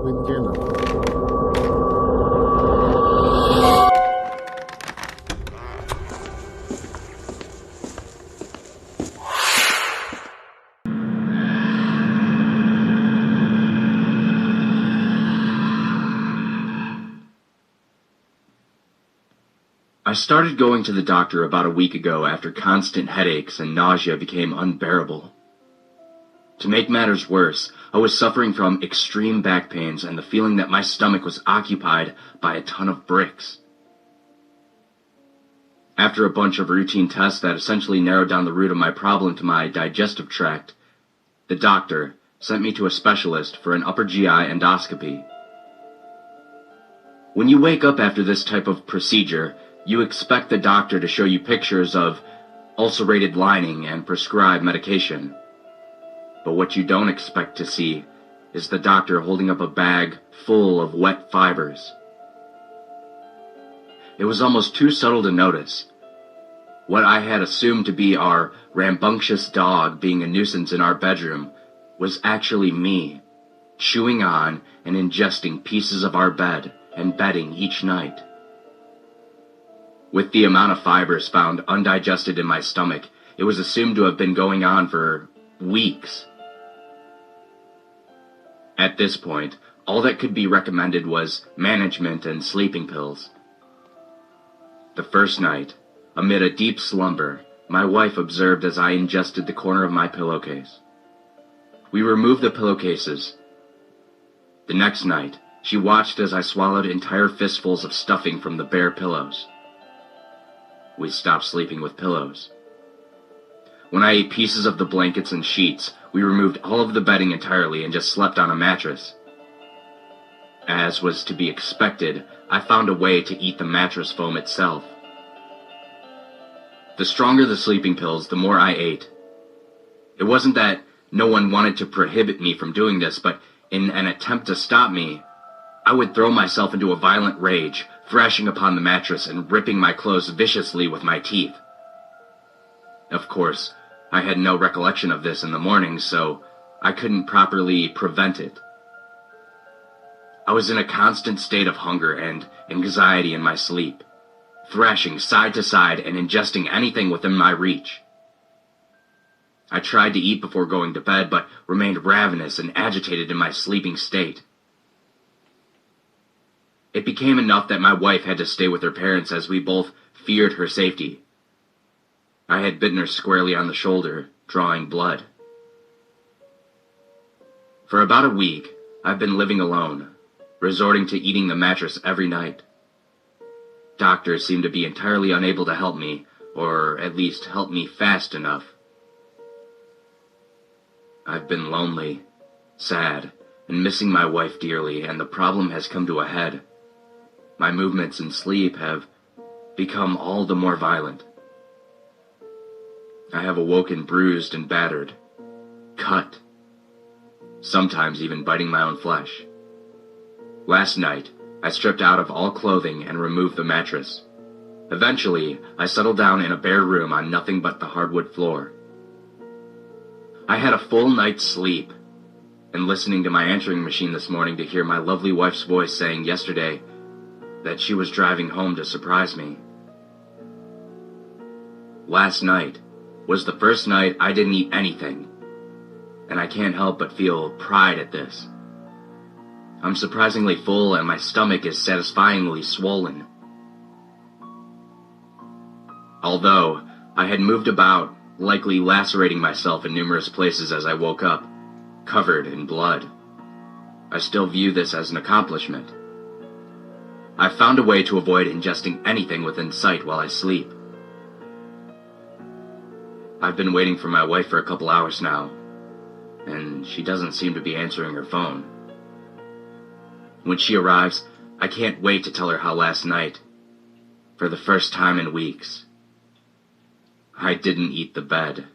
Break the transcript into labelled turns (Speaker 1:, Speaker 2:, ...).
Speaker 1: with Jenna.
Speaker 2: I started going to the doctor about a week ago after constant headaches and nausea became unbearable. To make matters worse, I was suffering from extreme back pains and the feeling that my stomach was occupied by a ton of bricks. After a bunch of routine tests that essentially narrowed down the root of my problem to my digestive tract, the doctor sent me to a specialist for an upper GI endoscopy. When you wake up after this type of procedure, you expect the doctor to show you pictures of ulcerated lining and prescribe medication. But what you don't expect to see is the doctor holding up a bag full of wet fibers. It was almost too subtle to notice. What I had assumed to be our rambunctious dog being a nuisance in our bedroom was actually me, chewing on and ingesting pieces of our bed and bedding each night. With the amount of fibers found undigested in my stomach, it was assumed to have been going on for weeks. At this point, all that could be recommended was management and sleeping pills. The first night, amid a deep slumber, my wife observed as I ingested the corner of my pillowcase. We removed the pillowcases. The next night, she watched as I swallowed entire fistfuls of stuffing from the bare pillows. We stopped sleeping with pillows. When I ate pieces of the blankets and sheets, we removed all of the bedding entirely and just slept on a mattress. As was to be expected, I found a way to eat the mattress foam itself. The stronger the sleeping pills, the more I ate. It wasn't that no one wanted to prohibit me from doing this, but in an attempt to stop me, I would throw myself into a violent rage, thrashing upon the mattress and ripping my clothes viciously with my teeth. Of course, I had no recollection of this in the morning, so I couldn't properly prevent it. I was in a constant state of hunger and anxiety in my sleep, thrashing side to side and ingesting anything within my reach. I tried to eat before going to bed, but remained ravenous and agitated in my sleeping state. It became enough that my wife had to stay with her parents as we both feared her safety. I had bitten her squarely on the shoulder, drawing blood. For about a week, I've been living alone, resorting to eating the mattress every night. Doctors seem to be entirely unable to help me, or at least help me fast enough. I've been lonely, sad, and missing my wife dearly, and the problem has come to a head. My movements in sleep have become all the more violent. I have awoken bruised and battered, cut, sometimes even biting my own flesh. Last night, I stripped out of all clothing and removed the mattress. Eventually, I settled down in a bare room on nothing but the hardwood floor. I had a full night's sleep, and listening to my answering machine this morning to hear my lovely wife's voice saying yesterday that she was driving home to surprise me. Last night was the first night I didn't eat anything, and I can't help but feel pride at this. I'm surprisingly full and my stomach is satisfyingly swollen. Although I had moved about, likely lacerating myself in numerous places as I woke up, covered in blood, I still view this as an accomplishment. I've found a way to avoid ingesting anything within sight while I sleep. I've been waiting for my wife for a couple hours now, and she doesn't seem to be answering her phone. When she arrives, I can't wait to tell her how last night, for the first time in weeks, I didn't eat the bed.